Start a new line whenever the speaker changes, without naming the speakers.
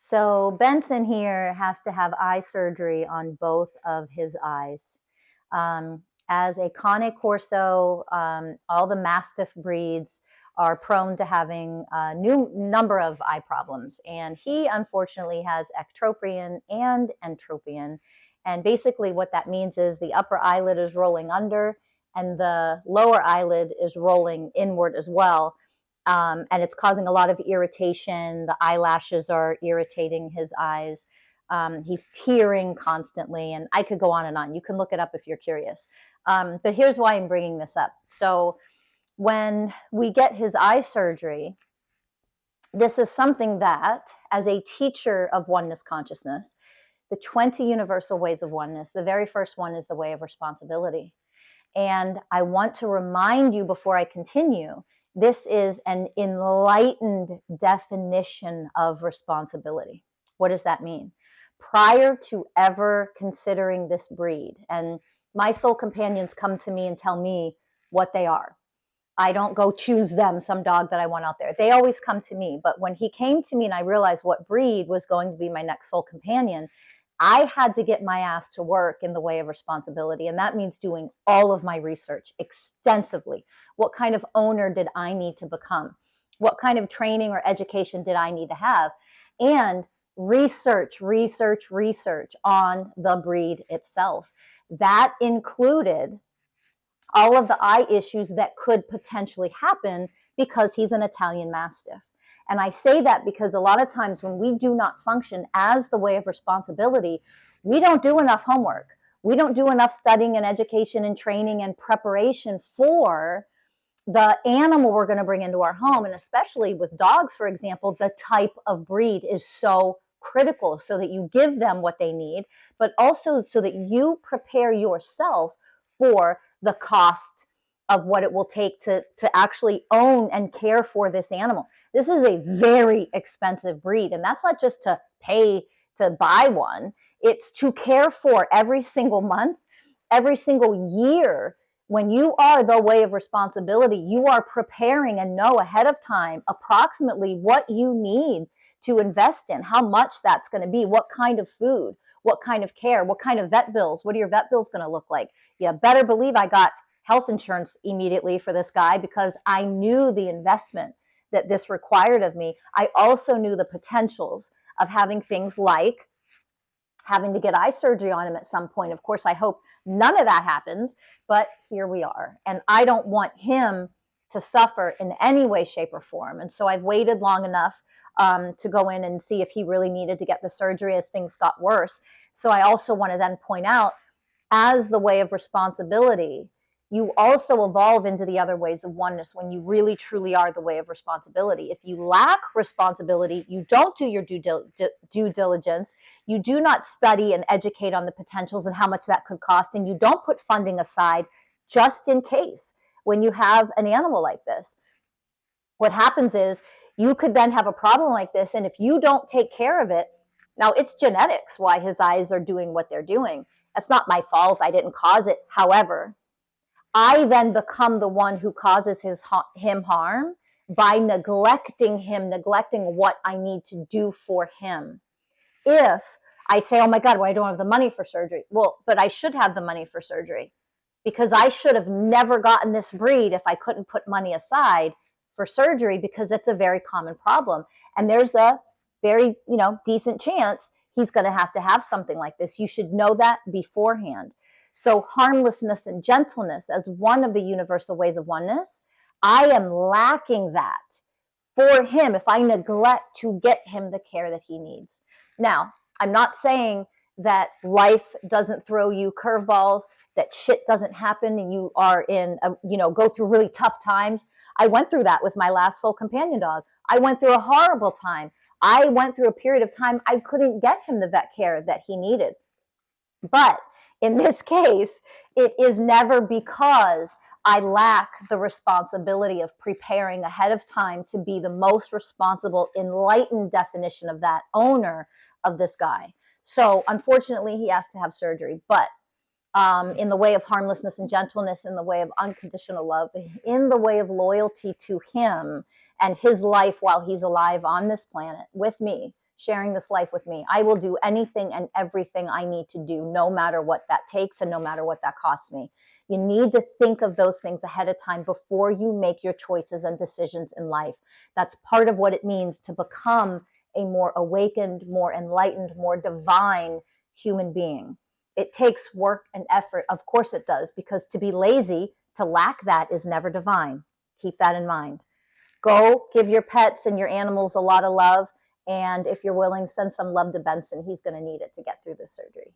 So Benson here has to have eye surgery on both of his eyes. As a Cane Corso, all the Mastiff breeds are prone to having a new number of eye problems. And he unfortunately has ectropion and entropion. And basically what that means is the upper eyelid is rolling under and the lower eyelid is rolling inward as well. And it's causing a lot of irritation. The eyelashes are irritating his eyes. He's tearing constantly, and I could go on and on. You can look it up if you're curious. But here's why I'm bringing this up. So when we get his eye surgery, this is something that, as a teacher of oneness consciousness, the 20 universal ways of oneness, the very first one is the way of responsibility. And I want to remind you before I continue, this is an enlightened definition of responsibility. What does that mean? Prior to ever considering this breed, and my soul companions come to me and tell me what they are. I don't go choose them, some dog that I want out there. They always come to me. But when he came to me and I realized what breed was going to be my next soul companion, I had to get my ass to work in the way of responsibility. And that means doing all of my research extensively. What kind of owner did I need to become? What kind of training or education did I need to have? And research on the breed itself. That included all of the eye issues that could potentially happen because he's an Italian Mastiff. And I say that because a lot of times when we do not function as the way of responsibility, we don't do enough homework. We don't do enough studying and education and training and preparation for the animal we're going to bring into our home. And especially with dogs, for example, the type of breed is so critical so that you give them what they need, but also so that you prepare yourself for the cost of what it will take to actually own and care for this animal. This is a very expensive breed, and that's not just to pay to buy one. It's to care for every single month, every single year. When you are the way of responsibility, you are preparing and know ahead of time approximately what you need to invest in, how much that's going to be, what kind of food, what kind of care, what kind of vet bills, what are your vet bills going to look like? You better believe I got health insurance immediately for this guy because I knew the investment that this required of me. I also knew the potentials of having things like having to get eye surgery on him at some point. Of course, I hope none of that happens, but here we are. And I don't want him to suffer in any way, shape, or form. And so I've waited long enough to go in and see if he really needed to get the surgery as things got worse. So I also want to then point out, as the way of responsibility, you also evolve into the other ways of oneness when you really truly are the way of responsibility. If you lack responsibility, you don't do your due diligence, you do not study and educate on the potentials and how much that could cost, and you don't put funding aside just in case when you have an animal like this. What happens is you could then have a problem like this, and if you don't take care of it, now it's genetics why his eyes are doing what they're doing. That's not my fault. I didn't cause it. However, I then become the one who causes him harm by neglecting him, neglecting what I need to do for him. If I say, oh my God, well, I don't have the money for surgery. Well, but I should have the money for surgery because I should have never gotten this breed if I couldn't put money aside for surgery, because it's a very common problem. And there's a very, decent chance he's going to have something like this. You should know that beforehand. So harmlessness and gentleness as one of the universal ways of oneness, I am lacking that for him if I neglect to get him the care that he needs. Now, I'm not saying that life doesn't throw you curveballs, that shit doesn't happen and you are go through really tough times. I went through that with my last soul companion dog. I went through a horrible time. I went through a period of time I couldn't get him the vet care that he needed. But in this case, it is never because I lack the responsibility of preparing ahead of time to be the most responsible, enlightened definition of that owner of this guy. So unfortunately, he has to have surgery. But in the way of harmlessness and gentleness, in the way of unconditional love, in the way of loyalty to him and his life while he's alive on this planet with me, sharing this life with me. I will do anything and everything I need to do, no matter what that takes and no matter what that costs me. You need to think of those things ahead of time before you make your choices and decisions in life. That's part of what it means to become a more awakened, more enlightened, more divine human being. It takes work and effort. Of course it does, because to be lazy, to lack that, is never divine. Keep that in mind. Go give your pets and your animals a lot of love. And if you're willing, send some love to Benson. He's going to need it to get through this surgery.